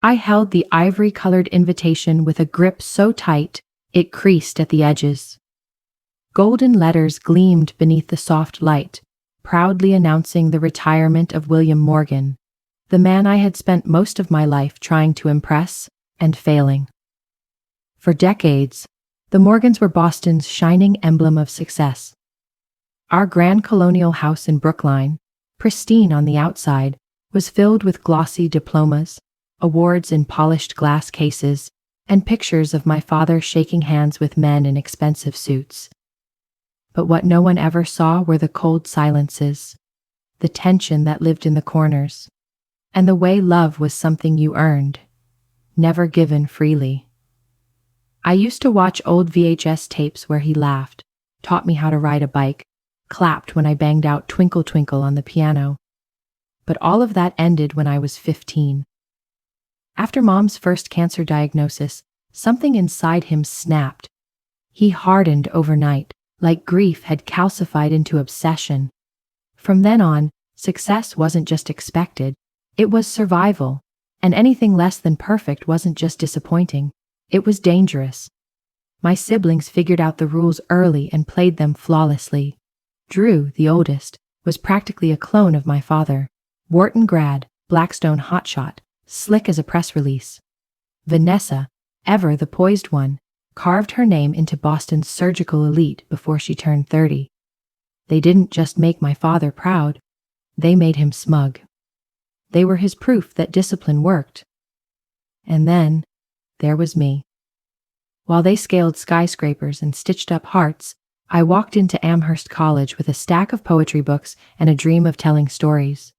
I held the ivory-colored invitation with a grip so tight it creased at the edges. Golden letters gleamed beneath the soft light, proudly announcing the retirement of William Morgan, the man I had spent most of my life trying to impress and failing. For decades, the Morgans were Boston's shining emblem of success. Our grand colonial house in Brookline, pristine on the outside, was filled with glossy diplomas, awards in polished glass cases, and pictures of my father shaking hands with men in expensive suits. But what no one ever saw were the cold silences, the tension that lived in the corners, and the way love was something you earned, never given freely. I used to watch old VHS tapes where he laughed, taught me how to ride a bike, clapped when I banged out Twinkle Twinkle on the piano. But all of that ended when I was 15. After Mom's first cancer diagnosis, something inside him snapped. He hardened overnight, like grief had calcified into obsession. From then on, success wasn't just expected, it was survival, and anything less than perfect wasn't just disappointing, it was dangerous. My siblings figured out the rules early and played them flawlessly. Drew, the oldest, was practically a clone of my father. Wharton grad, Blackstone hotshot, slick as a press release. Vanessa, ever the poised one, carved her name into Boston's surgical elite before she turned 30. They didn't just make my father proud, they made him smug. They were his proof that discipline worked. And then, there was me. While they scaled skyscrapers and stitched up hearts, I walked into Amherst College with a stack of poetry books and a dream of telling stories.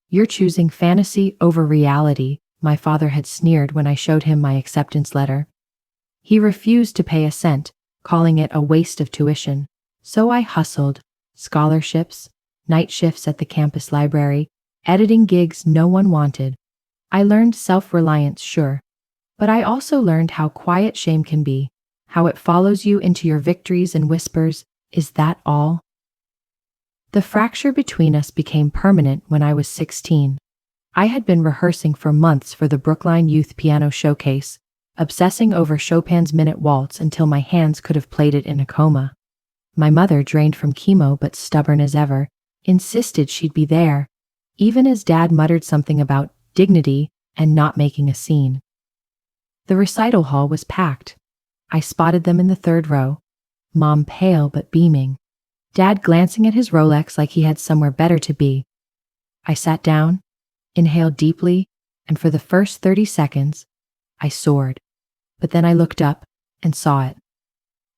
"You're choosing fantasy over reality," my father had sneered when I showed him my acceptance letter. He refused to pay a cent, calling it a waste of tuition. So I hustled, scholarships, night shifts at the campus library, editing gigs no one wanted. I learned self-reliance, sure, but I also learned how quiet shame can be, how it follows you into your victories and whispers, "Is that all?" The fracture between us became permanent when I was 16. I had been rehearsing for months for the Brookline Youth Piano Showcase, obsessing over Chopin's Minute Waltz until my hands could have played it in a coma. My mother, drained from chemo but stubborn as ever, insisted she'd be there, even as Dad muttered something about dignity and not making a scene. The recital hall was packed. I spotted them in the third row, Mom pale but beaming, Dad glancing at his Rolex like he had somewhere better to be. I sat down, inhaled deeply, and for the first 30 seconds, I soared. But then I looked up and saw it.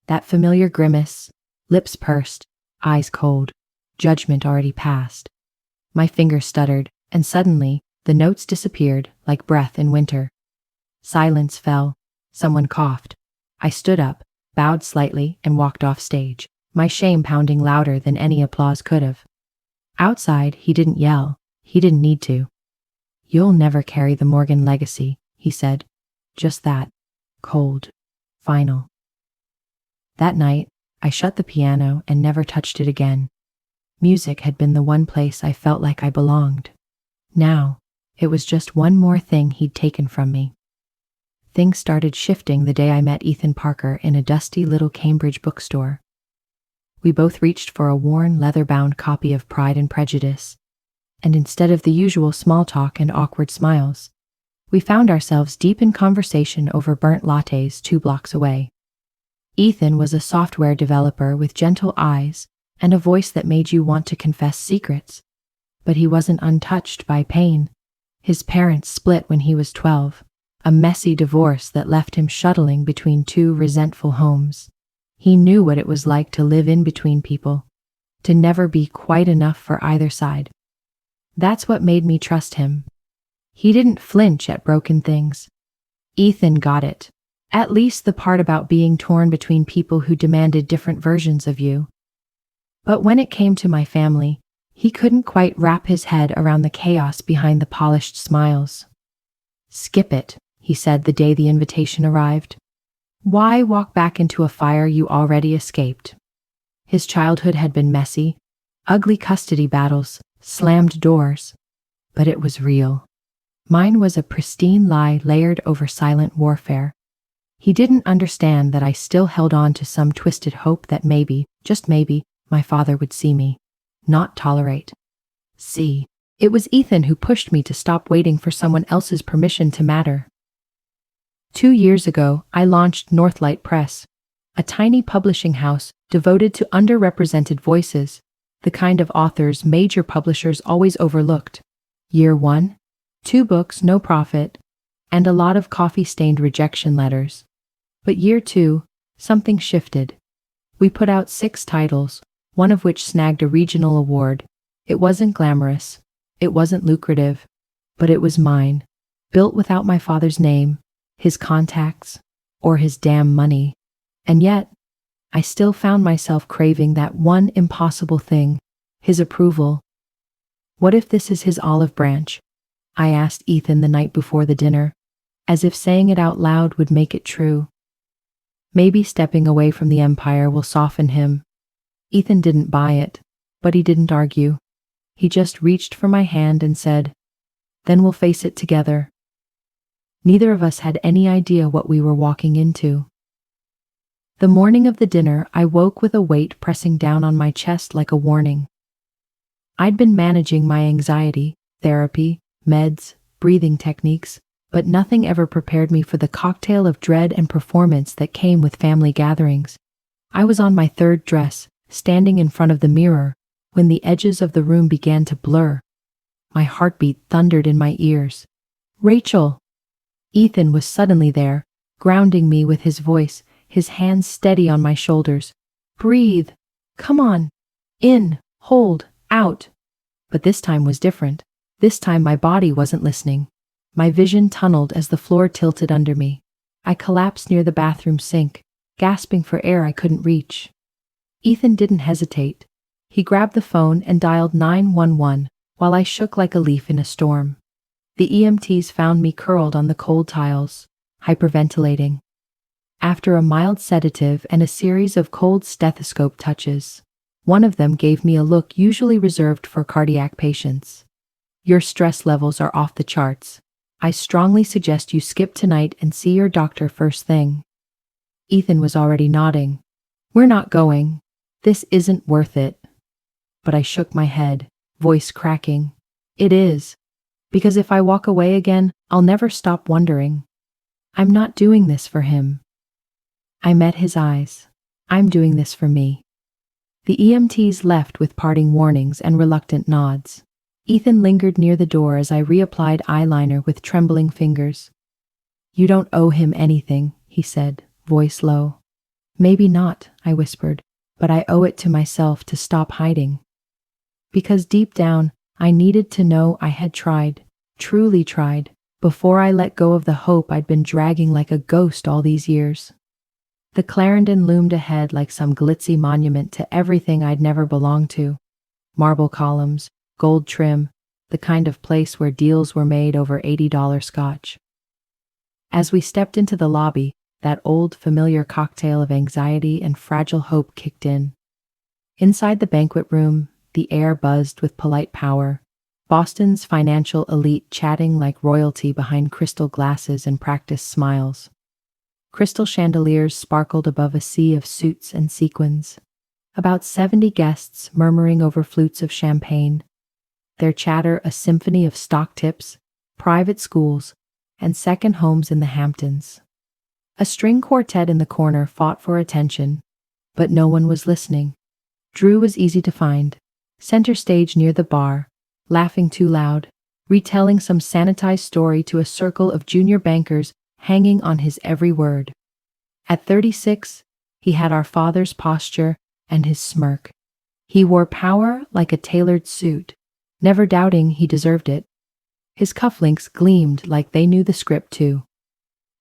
That familiar grimace, lips pursed, eyes cold, judgment already past. My fingers stuttered, and suddenly, the notes disappeared like breath in winter. Silence fell. Someone coughed. I stood up, bowed slightly, and walked off stage, my shame pounding louder than any applause could have. Outside, he didn't yell. He didn't need to. "You'll never carry the Morgan legacy," he said. Just that. Cold. Final. That night, I shut the piano and never touched it again. Music had been the one place I felt like I belonged. Now, it was just one more thing he'd taken from me. Things started shifting the day I met Ethan Parker in a dusty little Cambridge bookstore. We both reached for a worn, leather-bound copy of Pride and Prejudice, and instead of the usual small talk and awkward smiles, we found ourselves deep in conversation over burnt lattes 2 blocks away. Ethan was a software developer with gentle eyes and a voice that made you want to confess secrets. But he wasn't untouched by pain. His parents split when he was 12, a messy divorce that left him shuttling between 2 resentful homes. He knew what it was like to live in between people, to never be quite enough for either side. That's what made me trust him. He didn't flinch at broken things. Ethan got it. At least the part about being torn between people who demanded different versions of you. But when it came to my family, he couldn't quite wrap his head around the chaos behind the polished smiles. "Skip it," he said the day the invitation arrived. "Why walk back into a fire you already escaped?" His childhood had been messy, ugly custody battles, slammed doors. But it was real. Mine was a pristine lie layered over silent warfare. He didn't understand that I still held on to some twisted hope that maybe, just maybe, my father would see me. Not tolerate. See. It was Ethan who pushed me to stop waiting for someone else's permission to matter. 2 years ago, I launched Northlight Press, a tiny publishing house devoted to underrepresented voices, the kind of authors major publishers always overlooked. Year 1, 2 books, no profit, and a lot of coffee-stained rejection letters. But year 2, something shifted. We put out 6 titles, one of which snagged a regional award. It wasn't glamorous, it wasn't lucrative, but it was mine, built without my father's name, his contacts, or his damn money. And yet, I still found myself craving that one impossible thing, his approval. What if this is his olive branch? I asked Ethan the night before the dinner, as if saying it out loud would make it true. Maybe stepping away from the empire will soften him. Ethan didn't buy it, but he didn't argue. He just reached for my hand and said, "Then we'll face it together." Neither of us had any idea what we were walking into. The morning of the dinner, I woke with a weight pressing down on my chest like a warning. I'd been managing my anxiety, therapy, meds, breathing techniques, but nothing ever prepared me for the cocktail of dread and performance that came with family gatherings. I was on my 3rd dress, standing in front of the mirror, when the edges of the room began to blur. My heartbeat thundered in my ears. "Rachel!" Ethan was suddenly there, grounding me with his voice, his hands steady on my shoulders. "Breathe. Come on. In. Hold. Out." But this time was different. This time my body wasn't listening. My vision tunneled as the floor tilted under me. I collapsed near the bathroom sink, gasping for air I couldn't reach. Ethan didn't hesitate. He grabbed the phone and dialed 911 while I shook like a leaf in a storm. The EMTs found me curled on the cold tiles, hyperventilating. After a mild sedative and a series of cold stethoscope touches, one of them gave me a look usually reserved for cardiac patients. "Your stress levels are off the charts. I strongly suggest you skip tonight and see your doctor first thing." Ethan was already nodding. "We're not going. This isn't worth it." But I shook my head, voice cracking. "It is. Because if I walk away again, I'll never stop wondering. I'm not doing this for him." I met his eyes. "I'm doing this for me." The EMTs left with parting warnings and reluctant nods. Ethan lingered near the door as I reapplied eyeliner with trembling fingers. "You don't owe him anything," he said, voice low. "Maybe not," I whispered, "but I owe it to myself to stop hiding." Because deep down, I needed to know I had tried, truly tried, before I let go of the hope I'd been dragging like a ghost all these years. The Clarendon loomed ahead like some glitzy monument to everything I'd never belonged to. Marble columns, gold trim, the kind of place where deals were made over $80 scotch. As we stepped into the lobby, that old familiar cocktail of anxiety and fragile hope kicked in. Inside the banquet room, the air buzzed with polite power, Boston's financial elite chatting like royalty behind crystal glasses and practiced smiles. Crystal chandeliers sparkled above a sea of suits and sequins. About 70 guests murmuring over flutes of champagne. Their chatter a symphony of stock tips, private schools, and second homes in the Hamptons. A string quartet in the corner fought for attention, but no one was listening. Drew was easy to find, center stage near the bar, laughing too loud, retelling some sanitized story to a circle of junior bankers hanging on his every word. At 36, he had our father's posture and his smirk. He wore power like a tailored suit, never doubting he deserved it. His cufflinks gleamed like they knew the script too.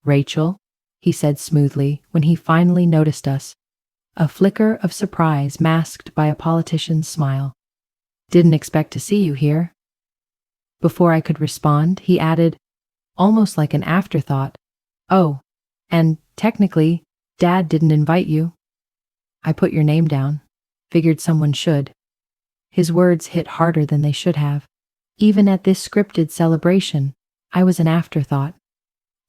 "Rachel," he said smoothly when he finally noticed us, a flicker of surprise masked by a politician's smile. "Didn't expect to see you here." Before I could respond, he added, almost like an afterthought, "Oh, and technically, Dad didn't invite you." I put your name down. Figured someone should. His words hit harder than they should have. Even at this scripted celebration, I was an afterthought,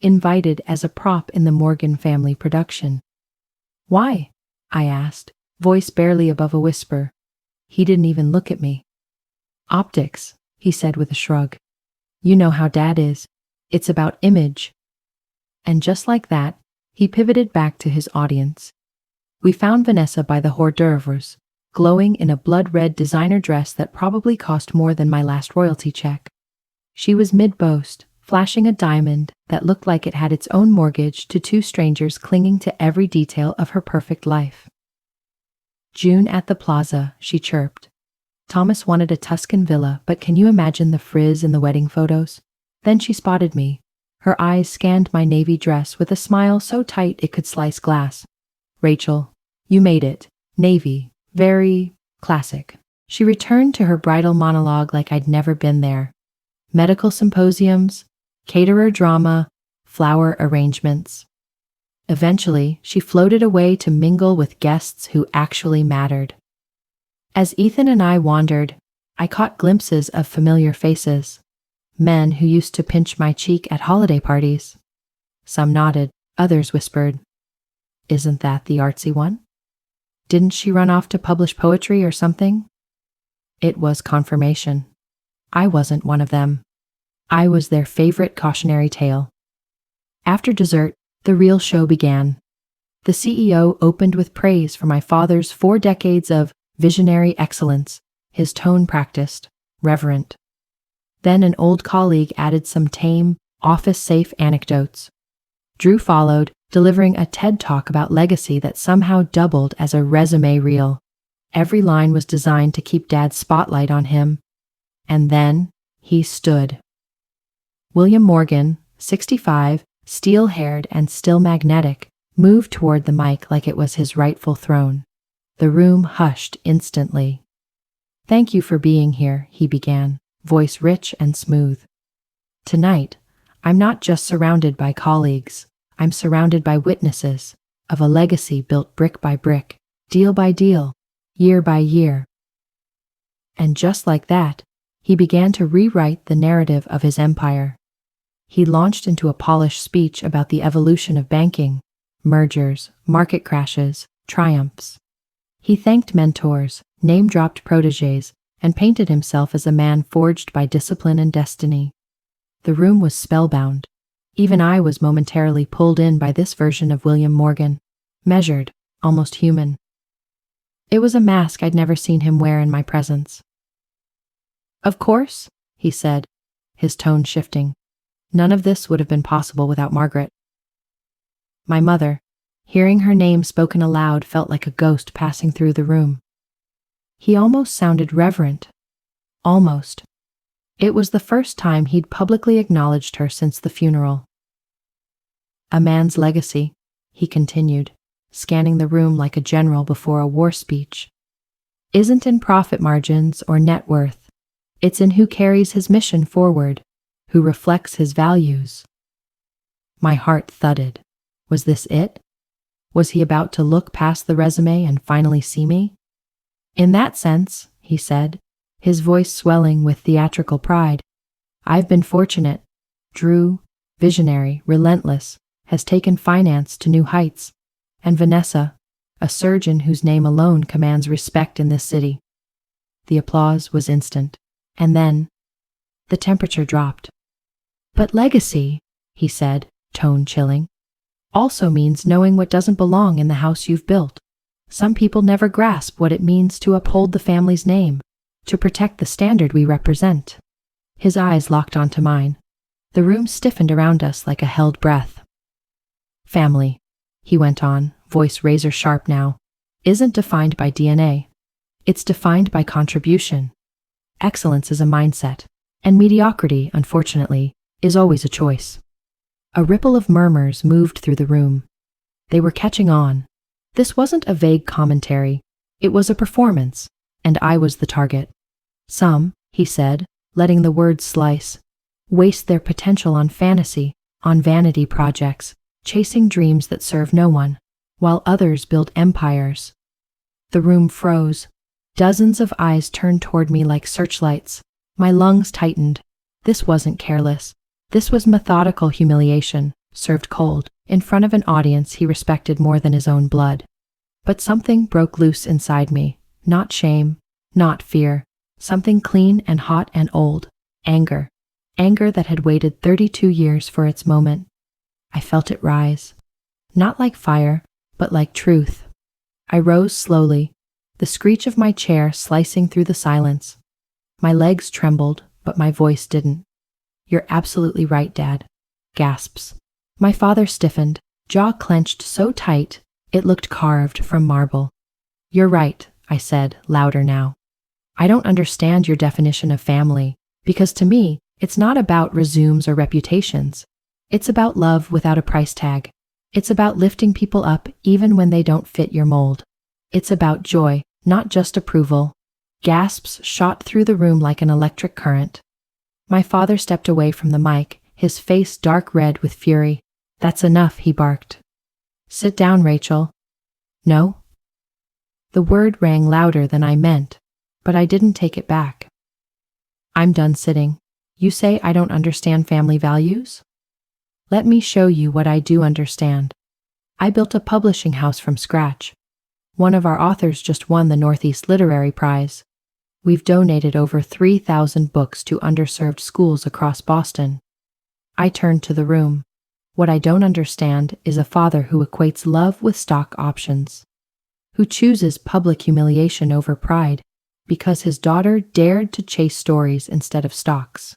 invited as a prop in the Morgan family production. Why? I asked, voice barely above a whisper. He didn't even look at me. Optics, he said with a shrug. You know how Dad is. It's about image. And just like that, he pivoted back to his audience. We found Vanessa by the hors d'oeuvres, glowing in a blood-red designer dress that probably cost more than my last royalty check. She was mid-boast, flashing a diamond that looked like it had its own mortgage to two strangers clinging to every detail of her perfect life. June at the plaza, she chirped. Thomas wanted a Tuscan villa, but can you imagine the frizz in the wedding photos? Then she spotted me. Her eyes scanned my navy dress with a smile so tight it could slice glass. Rachel, you made it. Navy. Very classic. She returned to her bridal monologue like I'd never been there. Medical symposiums, caterer drama, flower arrangements. Eventually, she floated away to mingle with guests who actually mattered. As Ethan and I wandered, I caught glimpses of familiar faces. Men who used to pinch my cheek at holiday parties. Some nodded, others whispered, "Isn't that the artsy one? Didn't she run off to publish poetry or something?" It was confirmation. I wasn't one of them. I was their favorite cautionary tale. After dessert, the real show began. The CEO opened with praise for my father's 4 decades of visionary excellence, his tone practiced, reverent. Then an old colleague added some tame, office-safe anecdotes. Drew followed, delivering a TED Talk about legacy that somehow doubled as a resume reel. Every line was designed to keep Dad's spotlight on him. And then, he stood. William Morgan, 65, steel-haired and still magnetic, moved toward the mic like it was his rightful throne. The room hushed instantly. "Thank you for being here," he began, voice rich and smooth. "Tonight, I'm not just surrounded by colleagues, I'm surrounded by witnesses of a legacy built brick by brick, deal by deal, year by year." And just like that, he began to rewrite the narrative of his empire. He launched into a polished speech about the evolution of banking, mergers, market crashes, triumphs. He thanked mentors, name-dropped protégés, and painted himself as a man forged by discipline and destiny. The room was spellbound. Even I was momentarily pulled in by this version of William Morgan, measured, almost human. It was a mask I'd never seen him wear in my presence. "Of course," he said, his tone shifting. "None of this would have been possible without Margaret." My mother, hearing her name spoken aloud, felt like a ghost passing through the room. He almost sounded reverent. Almost. It was the first time he'd publicly acknowledged her since the funeral. "A man's legacy," he continued, scanning the room like a general before a war speech, "isn't in profit margins or net worth. It's in who carries his mission forward, who reflects his values." My heart thudded. Was this it? Was he about to look past the resume and finally see me? "In that sense," he said, his voice swelling with theatrical pride, "I've been fortunate. Drew, visionary, relentless, has taken finance to new heights. And Vanessa, a surgeon whose name alone commands respect in this city." The applause was instant. And then, the temperature dropped. "But legacy," he said, tone chilling, "also means knowing what doesn't belong in the house you've built. Some people never grasp what it means to uphold the family's name, to protect the standard we represent." His eyes locked onto mine. The room stiffened around us like a held breath. "Family," he went on, voice razor sharp now, "isn't defined by DNA. It's defined by contribution. Excellence is a mindset, and mediocrity, unfortunately, is always a choice." A ripple of murmurs moved through the room. They were catching on. This wasn't a vague commentary. It was a performance, and I was the target. "Some," he said, letting the words slice, "waste their potential on fantasy, on vanity projects, chasing dreams that serve no one, while others build empires." The room froze. Dozens of eyes turned toward me like searchlights. My lungs tightened. This wasn't careless. This was methodical humiliation, served cold, in front of an audience he respected more than his own blood. But something broke loose inside me. Not shame, not fear. Something clean and hot and old. Anger. Anger that had waited 32 years for its moment. I felt it rise. Not like fire, but like truth. I rose slowly, the screech of my chair slicing through the silence. My legs trembled, but my voice didn't. "You're absolutely right, Dad." Gasps. My father stiffened, jaw clenched so tight, it looked carved from marble. "You're right," I said, louder now. "I don't understand your definition of family, because to me, it's not about resumes or reputations. It's about love without a price tag. It's about lifting people up even when they don't fit your mold. It's about joy, not just approval." Gasps shot through the room like an electric current. My father stepped away from the mic, his face dark red with fury. "That's enough," he barked. "Sit down, Rachel." "No?" The word rang louder than I meant, but I didn't take it back. "I'm done sitting. You say I don't understand family values? Let me show you what I do understand. I built a publishing house from scratch. One of our authors just won the Northeast Literary Prize. We've donated over 3,000 books to underserved schools across Boston." I turned to the room. What I don't understand is a father who equates love with stock options, who chooses public humiliation over pride because his daughter dared to chase stories instead of stocks.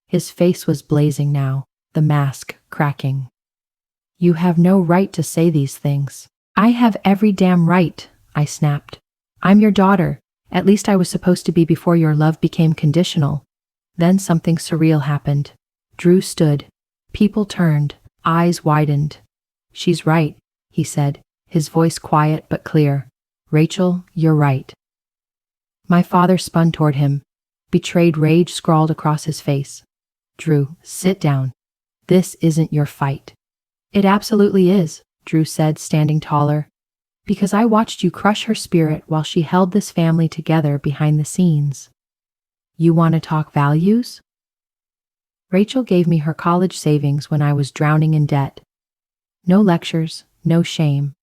His face was blazing now, the mask cracking. "You have no right to say these things." "I have every damn right," I snapped. "I'm your daughter. At least I was supposed to be before your love became conditional." Then something surreal happened. Drew stood. People turned, eyes widened. "She's right," he said, his voice quiet but clear. "Rachel, you're right." My father spun toward him. Betrayed rage scrawled across his face. "Drew, sit down. This isn't your fight." "It absolutely is," Drew said, standing taller. "Because I watched you crush her spirit while she held this family together behind the scenes." "You want to talk values?" Rachel gave me her college savings when I was drowning in debt. No lectures, no shame.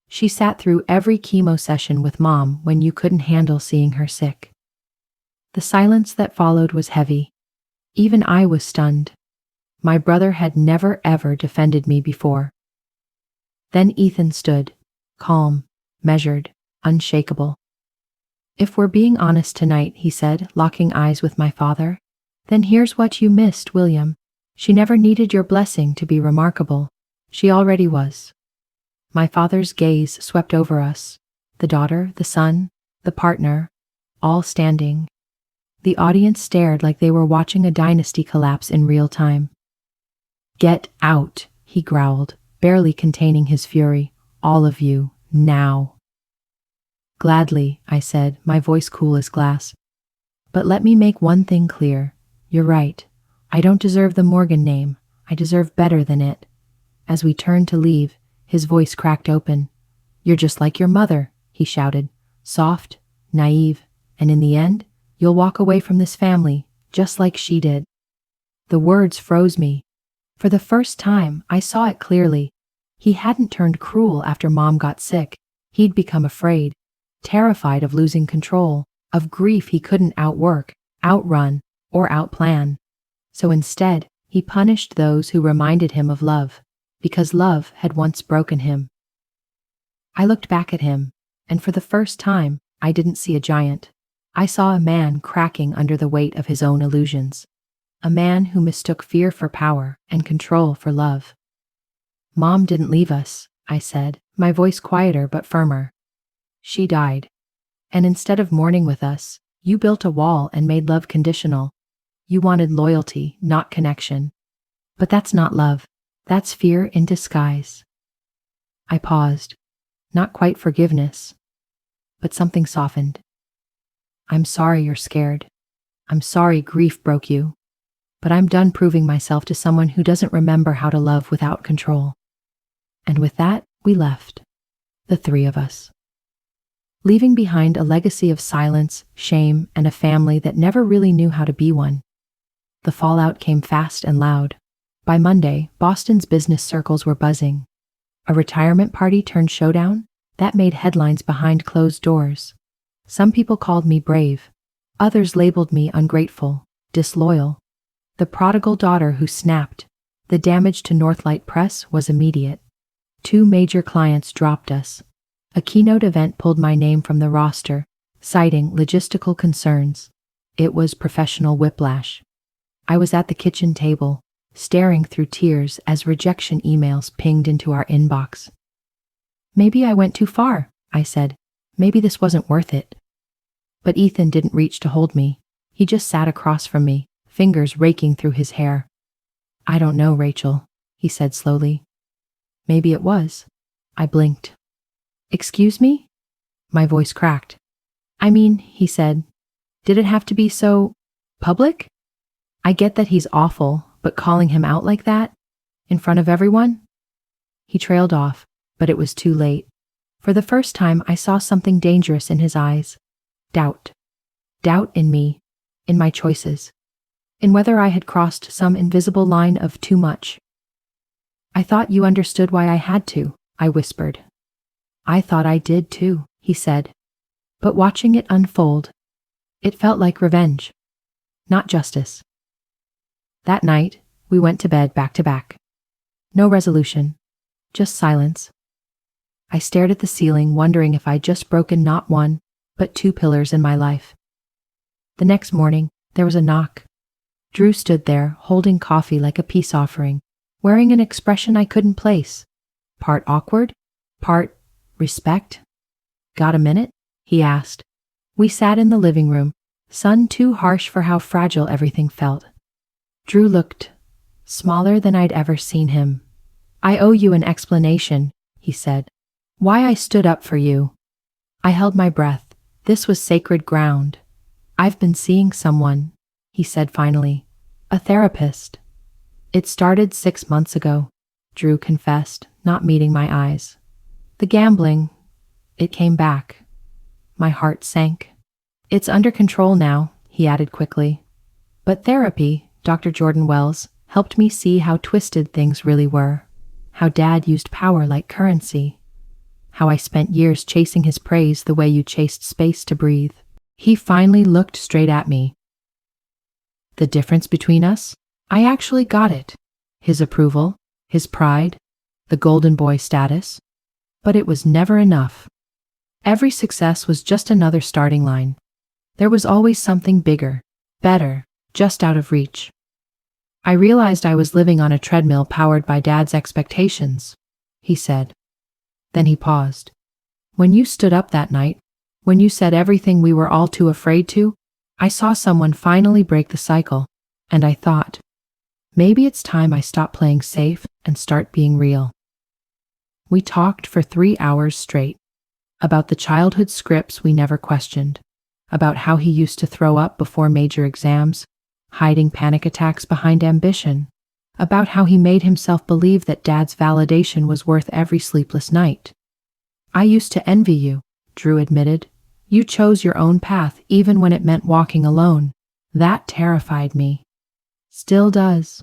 She sat through every chemo session with Mom when you couldn't handle seeing her sick. The silence that followed was heavy. Even I was stunned. My brother had never ever defended me before. Then Ethan stood, calm, measured, unshakable. "If we're being honest tonight," he said, locking eyes with my father, "then here's what you missed, William. She never needed your blessing to be remarkable. She already was." My father's gaze swept over us, the daughter, the son, the partner, all standing. The audience stared like they were watching a dynasty collapse in real time. "Get out," he growled, barely containing his fury. "All of you, now." "Gladly," I said, my voice cool as glass. "But let me make one thing clear. You're right. I don't deserve the Morgan name. I deserve better than it." As we turned to leave, his voice cracked open. "You're just like your mother," he shouted, "soft, naive, and in the end, you'll walk away from this family, just like she did." The words froze me. For the first time, I saw it clearly. He hadn't turned cruel after Mom got sick. He'd become afraid, terrified of losing control, of grief he couldn't outwork, outrun, or outplan. So instead, he punished those who reminded him of love, because love had once broken him. I looked back at him, and for the first time, I didn't see a giant. I saw a man cracking under the weight of his own illusions. A man who mistook fear for power and control for love. "Mom didn't leave us," I said, my voice quieter but firmer. "She died. And instead of mourning with us, you built a wall and made love conditional. You wanted loyalty, not connection. But that's not love. That's fear in disguise." I paused. Not quite forgiveness, but something softened. "I'm sorry you're scared. I'm sorry grief broke you. But I'm done proving myself to someone who doesn't remember how to love without control." And with that, we left. The three of us. Leaving behind a legacy of silence, shame, and a family that never really knew how to be one. The fallout came fast and loud. By Monday, Boston's business circles were buzzing. A retirement party turned showdown? That made headlines behind closed doors. Some people called me brave. Others labeled me ungrateful, disloyal. The prodigal daughter who snapped. The damage to Northlight Press was immediate. 2 major clients dropped us. A keynote event pulled my name from the roster, citing logistical concerns. It was professional whiplash. I was at the kitchen table, staring through tears as rejection emails pinged into our inbox. Maybe I went too far, I said. Maybe this wasn't worth it. But Ethan didn't reach to hold me. He just sat across from me, fingers raking through his hair. I don't know, Rachel, he said slowly. Maybe it was. I blinked. Excuse me? My voice cracked. I mean, he said, did it have to be so public? I get that he's awful, but calling him out like that? In front of everyone? He trailed off, but it was too late. For the first time, I saw something dangerous in his eyes. Doubt. Doubt in me, in my choices, in whether I had crossed some invisible line of too much. I thought you understood why I had to, I whispered. I thought I did too, he said. But watching it unfold, it felt like revenge, not justice. That night, we went to bed back to back. No resolution, just silence. I stared at the ceiling, wondering if I'd just broken not one, but 2 pillars in my life. The next morning, there was a knock. Drew stood there, holding coffee like a peace offering, wearing an expression I couldn't place. Part awkward, part respect. Got a minute? He asked. We sat in the living room, sun too harsh for how fragile everything felt. Drew looked smaller than I'd ever seen him. I owe you an explanation, he said. Why I stood up for you. I held my breath. This was sacred ground. I've been seeing someone, he said finally. A therapist. It started 6 months ago, Drew confessed, not meeting my eyes. The gambling, it came back. My heart sank. It's under control now, he added quickly. But therapy, Dr. Jordan Wells, helped me see how twisted things really were. How Dad used power like currency. How I spent years chasing his praise the way you chased space to breathe. He finally looked straight at me. The difference between us? I actually got it. His approval, his pride, the golden boy status. But it was never enough. Every success was just another starting line. There was always something bigger, better, just out of reach. I realized I was living on a treadmill powered by Dad's expectations, he said. Then he paused. When you stood up that night, when you said everything we were all too afraid to, I saw someone finally break the cycle, and I thought, maybe it's time I stop playing safe and start being real. We talked for 3 hours straight, about the childhood scripts we never questioned, about how he used to throw up before major exams, hiding panic attacks behind ambition, about how he made himself believe that Dad's validation was worth every sleepless night. I used to envy you, Drew admitted. You chose your own path even when it meant walking alone. That terrified me. Still does.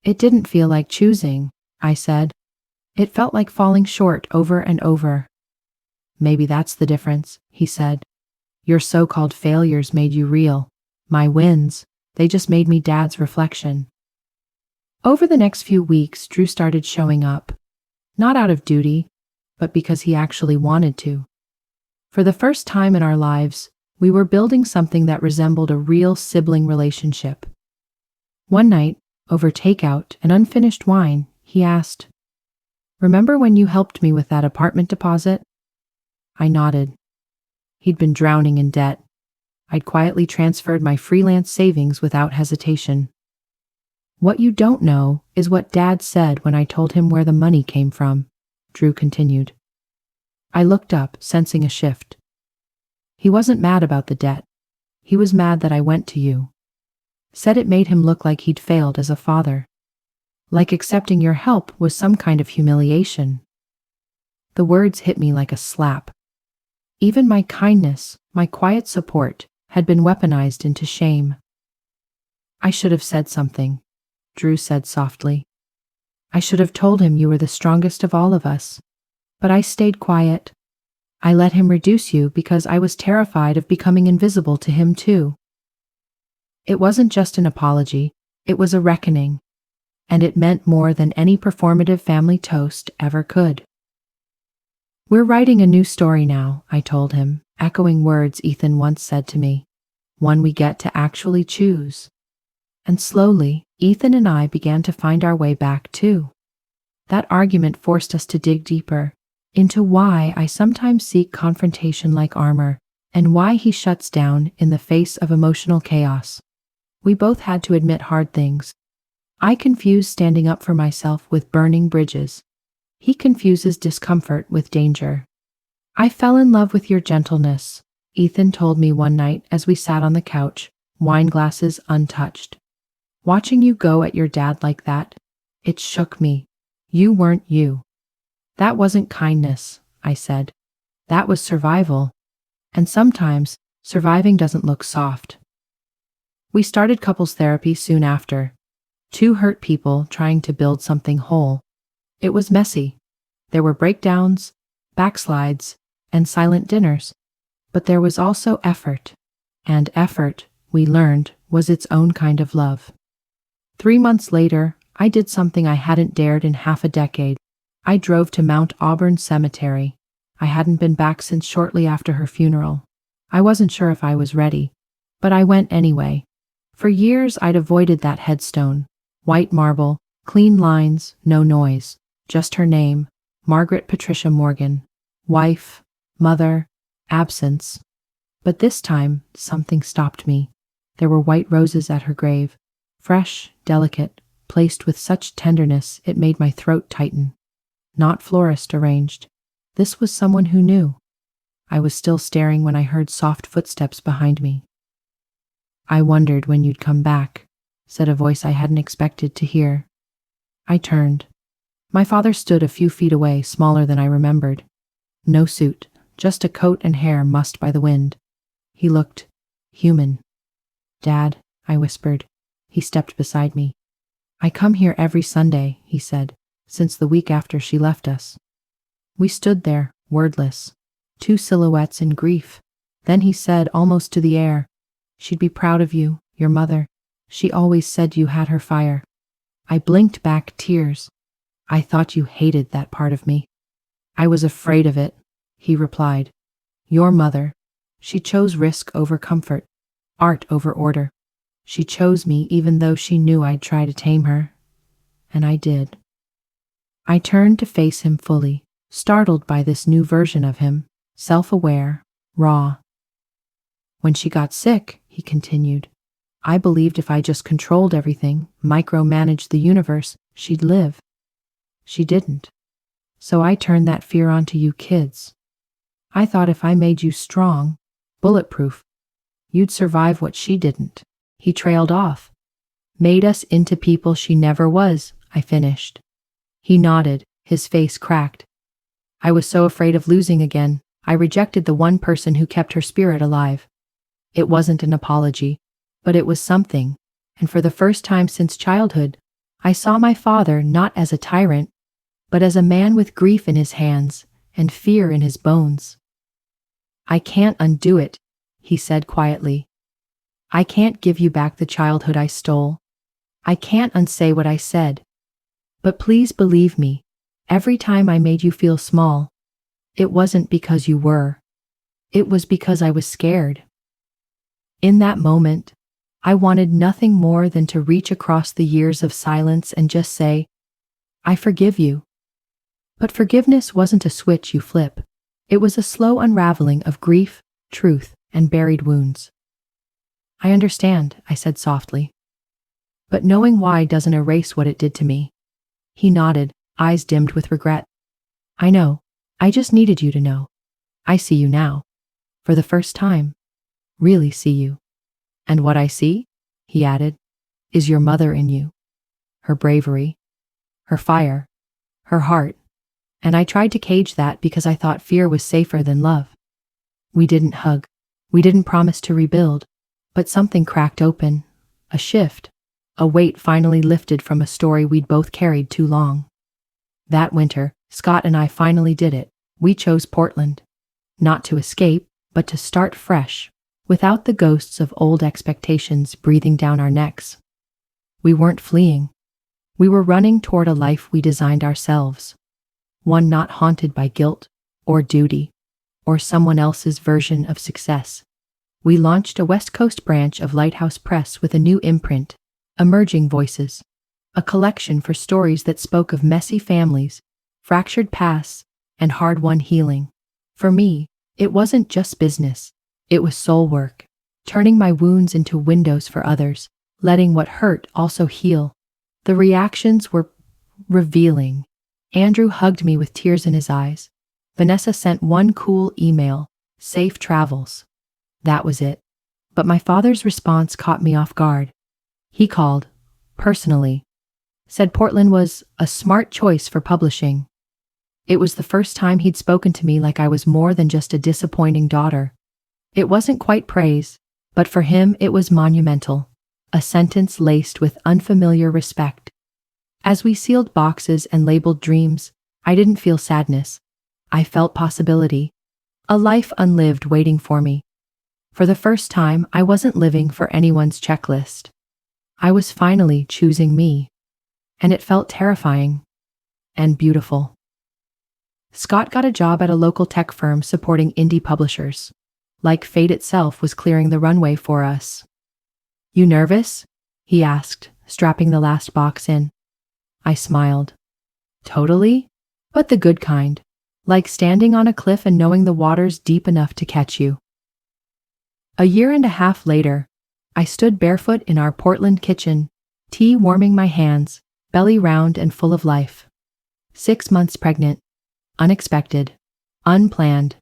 It didn't feel like choosing, I said. It felt like falling short over and over. Maybe that's the difference, he said. Your so-called failures made you real. My wins, they just made me Dad's reflection. Over the next few weeks, Drew started showing up. Not out of duty, but because he actually wanted to. For the first time in our lives, we were building something that resembled a real sibling relationship. One night, over takeout and unfinished wine, he asked, "Remember when you helped me with that apartment deposit?" I nodded. He'd been drowning in debt. I'd quietly transferred my freelance savings without hesitation. What you don't know is what Dad said when I told him where the money came from, Drew continued. I looked up, sensing a shift. He wasn't mad about the debt. He was mad that I went to you. Said it made him look like he'd failed as a father. Like accepting your help was some kind of humiliation. The words hit me like a slap. Even my kindness, my quiet support, had been weaponized into shame. I should have said something, Drew said softly. I should have told him you were the strongest of all of us. But I stayed quiet. I let him reduce you because I was terrified of becoming invisible to him too. It wasn't just an apology, it was a reckoning. And it meant more than any performative family toast ever could. We're writing a new story now, I told him, echoing words Ethan once said to me. One we get to actually choose. And slowly, Ethan and I began to find our way back too. That argument forced us to dig deeper, into why I sometimes seek confrontation like armor, and why he shuts down in the face of emotional chaos. We both had to admit hard things. I confuse standing up for myself with burning bridges. He confuses discomfort with danger. I fell in love with your gentleness, Ethan told me one night as we sat on the couch, wine glasses untouched. Watching you go at your dad like that, it shook me. You weren't you. That wasn't kindness, I said. That was survival. And sometimes, surviving doesn't look soft. We started couples therapy soon after. Two hurt people trying to build something whole. It was messy. There were breakdowns, backslides, and silent dinners. But there was also effort. And effort, we learned, was its own kind of love. 3 months later, I did something I hadn't dared in half a decade. I drove to Mount Auburn Cemetery. I hadn't been back since shortly after her funeral. I wasn't sure if I was ready, but I went anyway. For years I'd avoided that headstone. White marble, clean lines, no noise. Just her name, Margaret Patricia Morgan. Wife, mother, absence. But this time, something stopped me. There were white roses at her grave. Fresh, delicate, placed with such tenderness it made my throat tighten. Not florist arranged. This was someone who knew. I was still staring when I heard soft footsteps behind me. I wondered when you'd come back, said a voice I hadn't expected to hear. I turned. My father stood a few feet away, smaller than I remembered. No suit, just a coat and hair mussed by the wind. He looked human. Dad, I whispered. He stepped beside me. I come here every Sunday, he said, since the week after she left us. We stood there, wordless, two silhouettes in grief. Then he said, almost to the air, she'd be proud of you, your mother. She always said you had her fire. I blinked back tears. I thought you hated that part of me. I was afraid of it, he replied. Your mother. She chose risk over comfort, art over order. She chose me even though she knew I'd try to tame her. And I did. I turned to face him fully, startled by this new version of him, self-aware, raw. When she got sick, he continued, I believed if I just controlled everything, micromanaged the universe, she'd live. She didn't. So I turned that fear onto you kids. I thought if I made you strong, bulletproof, you'd survive what she didn't. He trailed off. Made us into people she never was, I finished. He nodded, his face cracked. I was so afraid of losing again, I rejected the one person who kept her spirit alive. It wasn't an apology, but it was something, and for the first time since childhood, I saw my father not as a tyrant, but as a man with grief in his hands and fear in his bones. I can't undo it, he said quietly. I can't give you back the childhood I stole. I can't unsay what I said. But please believe me, every time I made you feel small, it wasn't because you were. It was because I was scared. In that moment, I wanted nothing more than to reach across the years of silence and just say, I forgive you. But forgiveness wasn't a switch you flip. It was a slow unraveling of grief, truth, and buried wounds. I understand, I said softly. But knowing why doesn't erase what it did to me. He nodded, eyes dimmed with regret. I know. I just needed you to know. I see you now. For the first time. Really see you. And what I see, he added, is your mother in you. Her bravery. Her fire. Her heart. And I tried to cage that because I thought fear was safer than love. We didn't hug. We didn't promise to rebuild. But something cracked open. A shift, a weight finally lifted from a story we'd both carried too long. That winter, Scott and I finally did it. We chose Portland. Not to escape, but to start fresh, without the ghosts of old expectations breathing down our necks. We weren't fleeing. We were running toward a life we designed ourselves. One not haunted by guilt, or duty, or someone else's version of success. We launched a West Coast branch of Lighthouse Press with a new imprint, Emerging Voices, a collection for stories that spoke of messy families, fractured pasts, and hard-won healing. For me, it wasn't just business. It was soul work, turning my wounds into windows for others, letting what hurt also heal. The reactions were revealing. Andrew hugged me with tears in his eyes. Vanessa sent one cool email, "Safe travels." That was it. But my father's response caught me off guard. He called, personally, said Portland was a smart choice for publishing. It was the first time he'd spoken to me like I was more than just a disappointing daughter. It wasn't quite praise, but for him it was monumental, a sentence laced with unfamiliar respect. As we sealed boxes and labeled dreams, I didn't feel sadness. I felt possibility. A life unlived waiting for me. For the first time, I wasn't living for anyone's checklist. I was finally choosing me. And it felt terrifying. And beautiful. Scott got a job at a local tech firm supporting indie publishers. Like fate itself was clearing the runway for us. "You nervous?" he asked, strapping the last box in. I smiled. Totally, but the good kind. Like standing on a cliff and knowing the water's deep enough to catch you. A year and a half later, I stood barefoot in our Portland kitchen, tea warming my hands, belly round and full of life. 6 months pregnant. Unexpected, unplanned,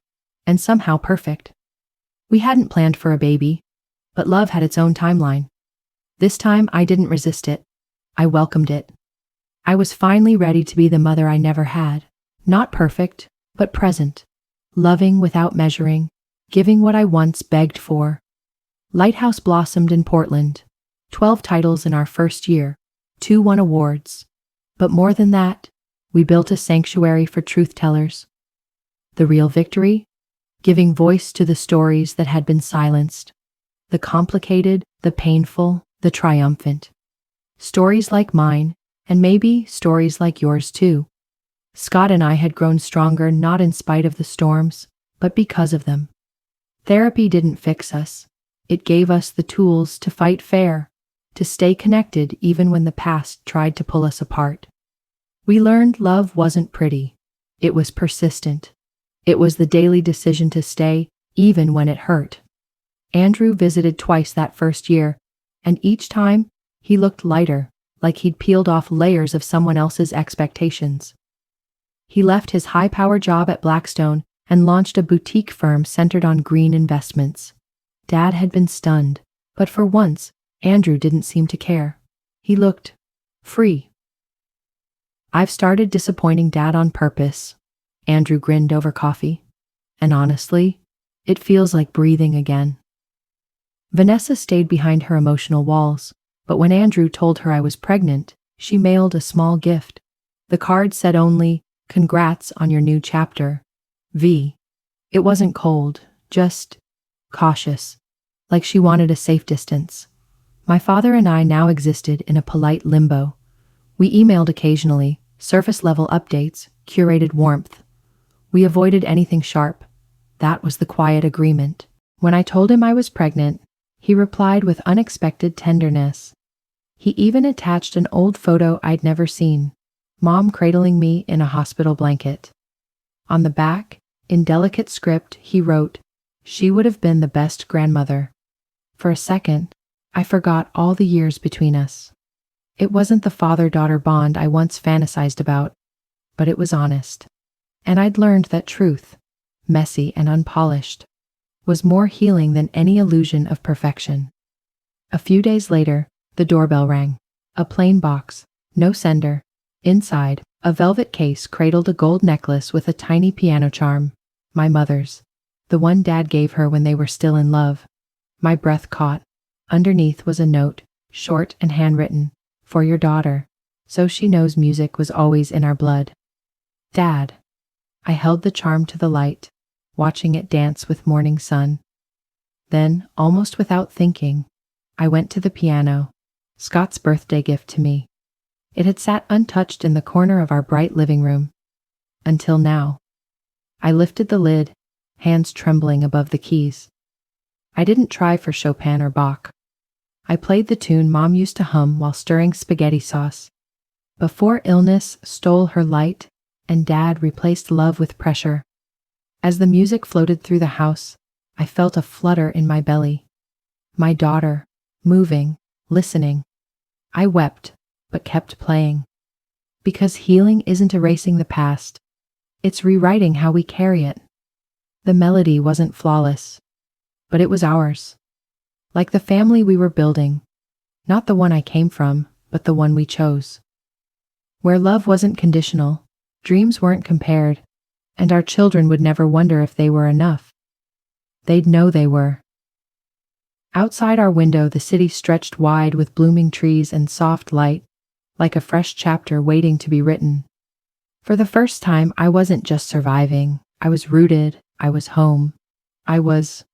and somehow perfect. We hadn't planned for a baby, but love had its own timeline. This time I didn't resist it. I welcomed it. I was finally ready to be the mother I never had. Not perfect, but present. Loving without measuring, giving what I once begged for. Lighthouse blossomed in Portland. 12 titles in our first year. 2 won awards. But more than that, we built a sanctuary for truth-tellers. The real victory? Giving voice to the stories that had been silenced. The complicated, the painful, the triumphant. Stories like mine, and maybe stories like yours too. Scott and I had grown stronger not in spite of the storms, but because of them. Therapy didn't fix us. It gave us the tools to fight fair, to stay connected even when the past tried to pull us apart. We learned love wasn't pretty. It was persistent. It was the daily decision to stay, even when it hurt. Andrew visited twice that first year, and each time, he looked lighter, like he'd peeled off layers of someone else's expectations. He left his high-power job at Blackstone and launched a boutique firm centered on green investments. Dad had been stunned, but for once, Andrew didn't seem to care. He looked free. "I've started disappointing Dad on purpose," Andrew grinned over coffee. "And honestly, it feels like breathing again." Vanessa stayed behind her emotional walls, but when Andrew told her I was pregnant, she mailed a small gift. The card said only, "Congrats on your new chapter, V." It wasn't cold, just cautious, like she wanted a safe distance. My father and I now existed in a polite limbo. We emailed occasionally, surface-level updates, curated warmth. We avoided anything sharp. That was the quiet agreement. When I told him I was pregnant, he replied with unexpected tenderness. He even attached an old photo I'd never seen, Mom cradling me in a hospital blanket. On the back, in delicate script, he wrote, "She would have been the best grandmother." For a second, I forgot all the years between us. It wasn't the father-daughter bond I once fantasized about, but it was honest. And I'd learned that truth, messy and unpolished, was more healing than any illusion of perfection. A few days later, the doorbell rang. A plain box, no sender. Inside, a velvet case cradled a gold necklace with a tiny piano charm. My mother's. The one Dad gave her when they were still in love. My breath caught. Underneath was a note, short and handwritten, for your daughter, so she knows music was always in our blood. Dad. I held the charm to the light, watching it dance with morning sun. Then, almost without thinking, I went to the piano, Scott's birthday gift to me. It had sat untouched in the corner of our bright living room. Until now. I lifted the lid, hands trembling above the keys. I didn't try for Chopin or Bach. I played the tune Mom used to hum while stirring spaghetti sauce. Before illness stole her light and Dad replaced love with pressure. As the music floated through the house, I felt a flutter in my belly. My daughter, moving, listening. I wept, but kept playing. Because healing isn't erasing the past. It's rewriting how we carry it. The melody wasn't flawless, but it was ours. Like the family we were building. Not the one I came from, but the one we chose. Where love wasn't conditional, dreams weren't compared, and our children would never wonder if they were enough. They'd know they were. Outside our window, the city stretched wide with blooming trees and soft light, like a fresh chapter waiting to be written. For the first time, I wasn't just surviving. I was rooted. I was home. I was